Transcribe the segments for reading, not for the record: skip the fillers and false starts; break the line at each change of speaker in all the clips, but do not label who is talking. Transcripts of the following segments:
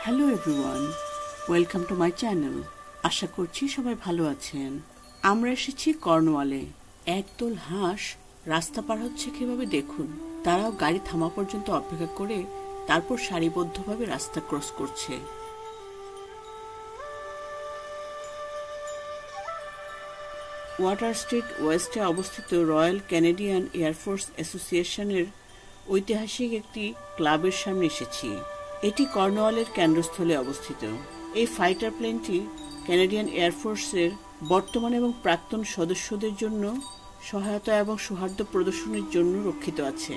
Hello everyone, welcome to my channel. আশা করছি সবাই ভালো আছেন। আমরা এসেছি কর্নওয়ালে। একদল হাঁস রাস্তা পার হচ্ছে কিভাবে দেখুন। তারাও গাড়ি থামা পর্যন্ত অপেক্ষা করে তারপর সারিবদ্ধভাবে রাস্তা ক্রস করছে। ওয়াটার স্ট্রিট ওয়েস্টে অবস্থিত রয়্যাল ক্যানাডিয়ান এয়ারফোর্স অ্যাসোসিয়েশনের ঐতিহাসিক একটি ক্লাবের সামনে এসেছি। এটি কর্নওয়ালের কেন্দ্রস্থলে অবস্থিত। এই ফাইটার প্লেনটি ক্যানাডিয়ান এয়ারফোর্সের বর্তমান এবং প্রাক্তন সদস্যদের জন্য সহায়তা এবং সৌহার্দ্য প্রদর্শনের জন্য রক্ষিত আছে।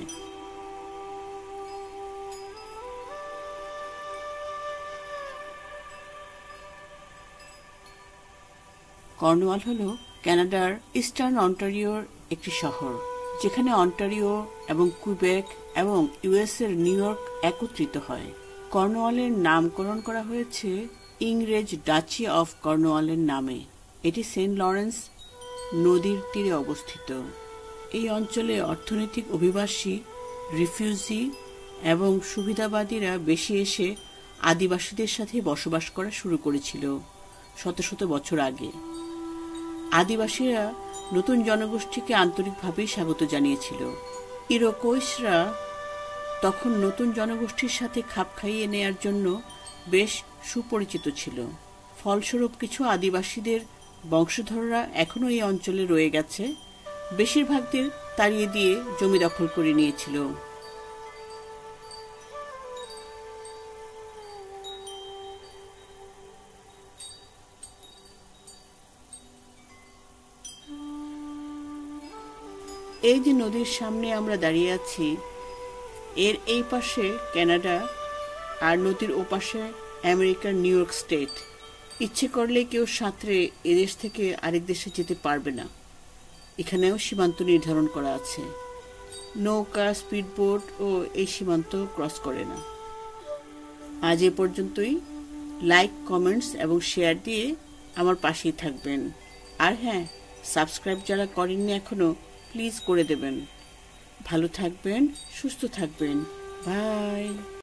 কর্নওয়াল হল কানাডার ইস্টার্ন অন্টারিওর একটি শহর, যেখানে অন্টারিও এবং কুইবেক এবং ইউএস এর নিউ ইয়র্ক একত্রিত হয়। কর্নওয়ালের নামকরণ করা হয়েছে ইংরেজ ডাচি অফ কর্নওয়ালের নামে। এটি সেন্ট লরেন্স নদীর তীরে অবস্থিত। এই অঞ্চলে অর্থনৈতিক অভিবাসী, রিফিউজি এবং সুবিধাবাদীরা বেশি এসে আদিবাসীদের সাথে বসবাস করা শুরু করেছিল শত শত বছর আগে। আদিবাসীরা নতুন জনগোষ্ঠীকে আন্তরিকভাবেই স্বাগত জানিয়েছিল। ইরোকোইসরা তখন নতুন জনগোষ্ঠীর সাথে খাপ খাইয়ে নেয়ার জন্য বেশ সুপরিচিত ছিল। ফলস্বরূপ কিছু আদিবাসীদের বংশধররা এখনো এই অঞ্চলে রয়ে গেছে, বেশিরভাগদের তাড়িয়ে দিয়ে জমি দখল করে নিয়েছিল। এই যে নদীর সামনে আমরা দাঁড়িয়ে আছি, এর এই পাশে কানাডা আর নদীর ওপাশে আমেরিকার নিউ ইয়র্ক স্টেট। ইচ্ছে করলে কেউ সাঁতরে এদেশ থেকে আরেক দেশে যেতে পারবে না। এখানেও সীমান্ত নির্ধারণ করা আছে। নৌকা, স্পিডবোট ও এই সীমান্ত ক্রস করে না। আজ এ পর্যন্তই। লাইক, কমেন্টস এবং শেয়ার দিয়ে আমার পাশেই থাকবেন। আর হ্যাঁ, সাবস্ক্রাইব যারা করেননি এখনো, প্লিজ করে দেবেন। ভালো থাকবেন, সুস্থ থাকবেন। বাই।